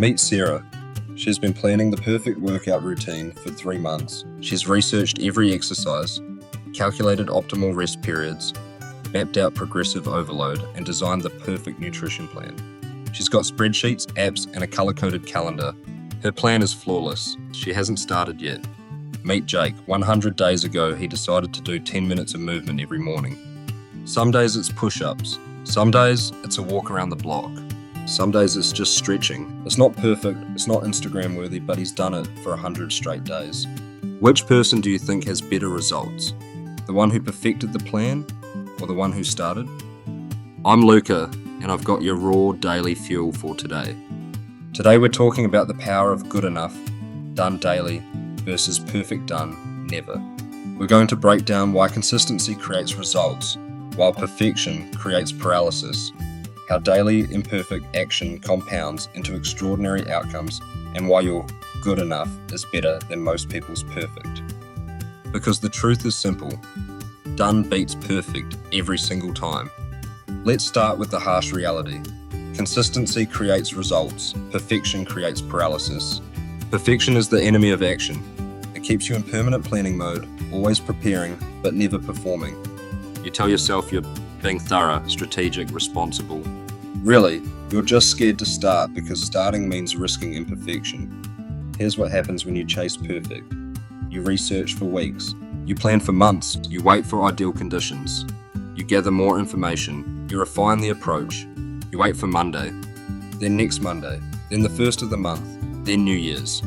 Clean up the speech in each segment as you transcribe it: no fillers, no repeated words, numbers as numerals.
Meet Sarah. She's been planning the perfect workout routine for 3 months. She's researched every exercise, calculated optimal rest periods, mapped out progressive overload, and designed the perfect nutrition plan. She's got spreadsheets, apps, and a color-coded calendar. Her plan is flawless. She hasn't started yet. Meet Jake. 100 days ago, he decided to do 10 minutes of movement every morning. Some days it's push-ups. Some days it's a walk around the block. Some days it's just stretching. It's not perfect, it's not Instagram worthy, but he's done it for 100 straight days. Which person do you think has better results? The one who perfected the plan or the one who started? I'm Luca, and I've got your raw daily fuel for today. Today we're talking about the power of good enough, done daily, versus perfect done, never. We're going to break down why consistency creates results, while perfection creates paralysis. How daily imperfect action compounds into extraordinary outcomes, and why your good enough is better than most people's perfect. Because the truth is simple, done beats perfect every single time. Let's start with the harsh reality. Consistency creates results, perfection creates paralysis. Perfection is the enemy of action. It keeps you in permanent planning mode, always preparing, but never performing. You tell yourself you're being thorough, strategic, responsible. Really, you're just scared to start because starting means risking imperfection. Here's what happens when you chase perfect. You research for weeks. You plan for months. You wait for ideal conditions. You gather more information. You refine the approach. You wait for Monday, then next Monday, then the first of the month, then New Year's.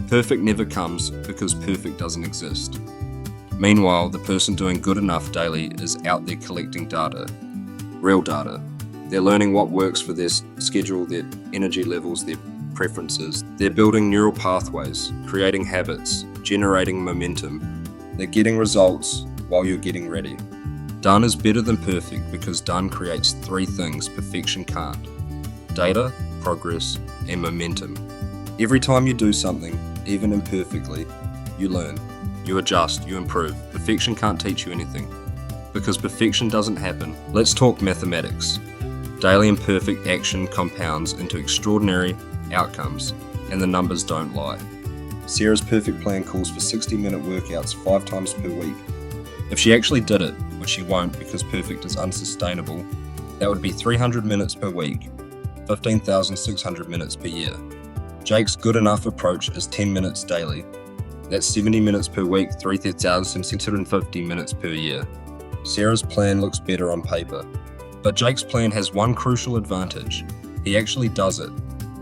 Perfect never comes because perfect doesn't exist. Meanwhile, the person doing good enough daily is out there collecting data, real data. They're learning what works for their schedule, their energy levels, their preferences. They're building neural pathways, creating habits, generating momentum. They're getting results while you're getting ready. Done is better than perfect because done creates 3 things perfection can't: data, progress, and momentum. Every time you do something, even imperfectly, you learn, you adjust, you improve. Perfection can't teach you anything because perfection doesn't happen. Let's talk mathematics. Daily imperfect action compounds into extraordinary outcomes, and the numbers don't lie. Sarah's perfect plan calls for 60-minute workouts 5 times per week. If she actually did it, which she won't because perfect is unsustainable, that would be 300 minutes per week, 15,600 minutes per year. Jake's good enough approach is 10 minutes daily. That's 70 minutes per week, 3,650 minutes per year. Sarah's plan looks better on paper, but Jake's plan has one crucial advantage. He actually does it.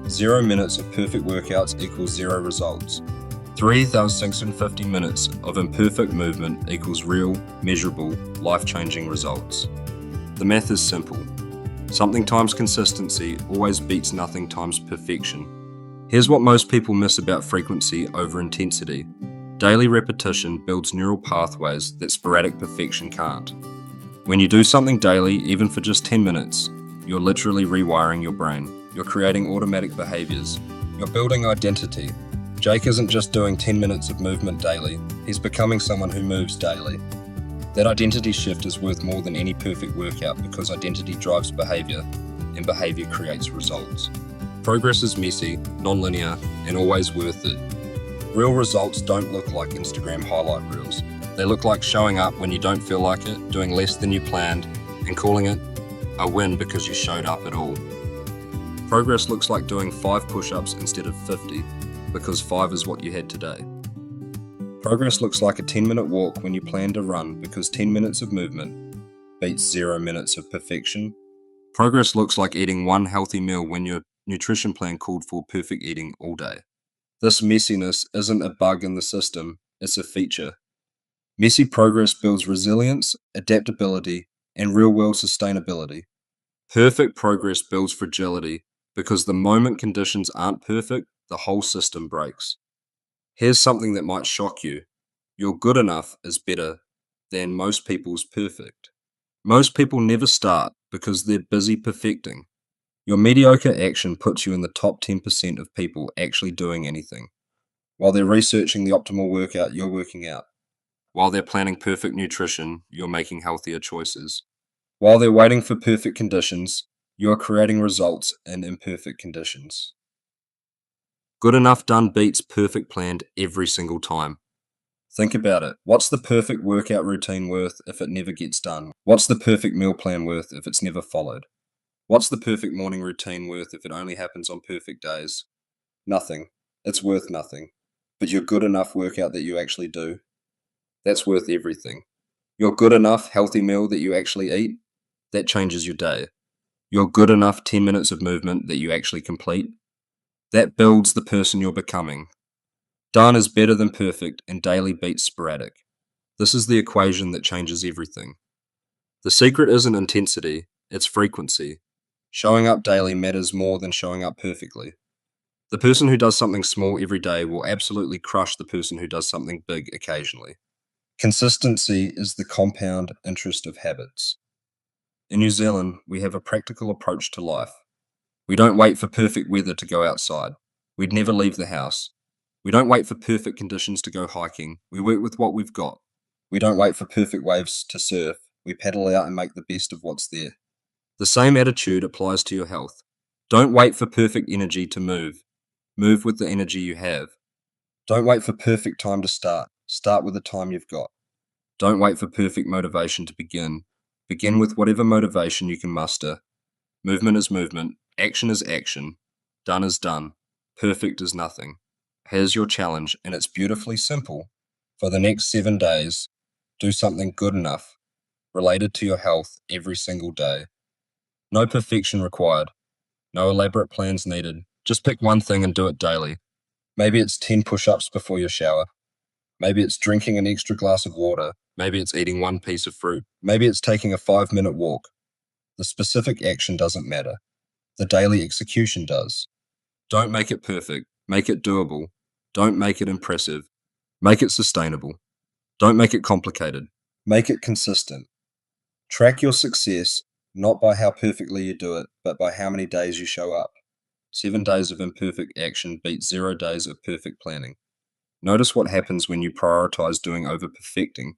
0 minutes of perfect workouts equals 0 results. 3,650 minutes of imperfect movement equals real, measurable, life-changing results. The math is simple. Something times consistency always beats nothing times perfection. Here's what most people miss about frequency over intensity. Daily repetition builds neural pathways that sporadic perfection can't. When you do something daily, even for just 10 minutes, you're literally rewiring your brain. You're creating automatic behaviors. You're building identity. Jake isn't just doing 10 minutes of movement daily, he's becoming someone who moves daily. That identity shift is worth more than any perfect workout because identity drives behavior, and behavior creates results. Progress is messy, non-linear, and always worth it. Real results don't look like Instagram highlight reels. They look like showing up when you don't feel like it, doing less than you planned, and calling it a win because you showed up at all. Progress looks like doing 5 push-ups instead of 50, because 5 is what you had today. Progress looks like a 10-minute walk when you plan to run because 10 minutes of movement beats 0 minutes of perfection. Progress looks like eating 1 healthy meal when your nutrition plan called for perfect eating all day. This messiness isn't a bug in the system, it's a feature. Messy progress builds resilience, adaptability, and real-world sustainability. Perfect progress builds fragility because the moment conditions aren't perfect, the whole system breaks. Here's something that might shock you. Your good enough is better than most people's perfect. Most people never start because they're busy perfecting. Your mediocre action puts you in the top 10% of people actually doing anything. While they're researching the optimal workout, you're working out. While they're planning perfect nutrition, you're making healthier choices. While they're waiting for perfect conditions, you're creating results in imperfect conditions. Good enough done beats perfect planned every single time. Think about it. What's the perfect workout routine worth if it never gets done? What's the perfect meal plan worth if it's never followed? What's the perfect morning routine worth if it only happens on perfect days? Nothing. It's worth nothing. But your good enough workout that you actually do, that's worth everything. Your good enough healthy meal that you actually eat, that changes your day. Your good enough 10 minutes of movement that you actually complete, that builds the person you're becoming. Done is better than perfect and daily beats sporadic. This is the equation that changes everything. The secret isn't intensity, it's frequency. Showing up daily matters more than showing up perfectly. The person who does something small every day will absolutely crush the person who does something big occasionally. Consistency is the compound interest of habits. In New Zealand, we have a practical approach to life. We don't wait for perfect weather to go outside. We'd never leave the house. We don't wait for perfect conditions to go hiking. We work with what we've got. We don't wait for perfect waves to surf. We paddle out and make the best of what's there. The same attitude applies to your health. Don't wait for perfect energy to move. Move with the energy you have. Don't wait for perfect time to start. Start with the time you've got. Don't wait for perfect motivation to begin. Begin with whatever motivation you can muster. Movement is movement. Action is action. Done is done. Perfect is nothing. Here's your challenge, and it's beautifully simple. For the next 7 days, do something good enough related to your health every single day. No perfection required. No elaborate plans needed. Just pick one thing and do it daily. Maybe it's 10 push ups before your shower. Maybe it's drinking an extra glass of water. Maybe it's eating one piece of fruit. Maybe it's taking a 5-minute walk. The specific action doesn't matter. The daily execution does. Don't make it perfect. Make it doable. Don't make it impressive. Make it sustainable. Don't make it complicated. Make it consistent. Track your success not by how perfectly you do it, but by how many days you show up. 7 days of imperfect action beats 0 days of perfect planning. Notice what happens when you prioritize doing over perfecting.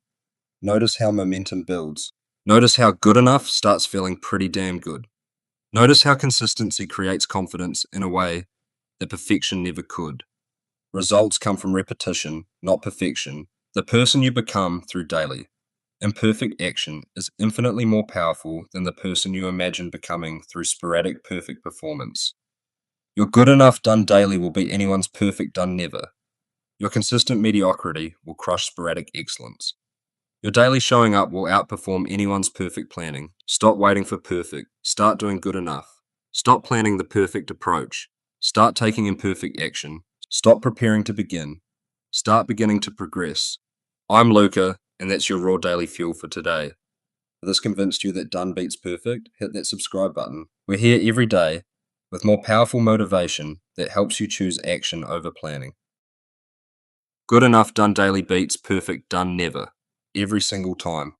Notice how momentum builds. Notice how good enough starts feeling pretty damn good. Notice how consistency creates confidence in a way that perfection never could. Results come from repetition, not perfection. The person you become through daily. Imperfect action is infinitely more powerful than the person you imagine becoming through sporadic perfect performance. Your good enough done daily will beat anyone's perfect done never. Your consistent mediocrity will crush sporadic excellence. Your daily showing up will outperform anyone's perfect planning. Stop waiting for perfect. Start doing good enough. Stop planning the perfect approach. Start taking imperfect action. Stop preparing to begin. Start beginning to progress. I'm Luca, and that's your raw daily fuel for today. If this convinced you that done beats perfect, hit that subscribe button. We're here every day with more powerful motivation that helps you choose action over planning. Good enough done daily beats perfect done never, every single time.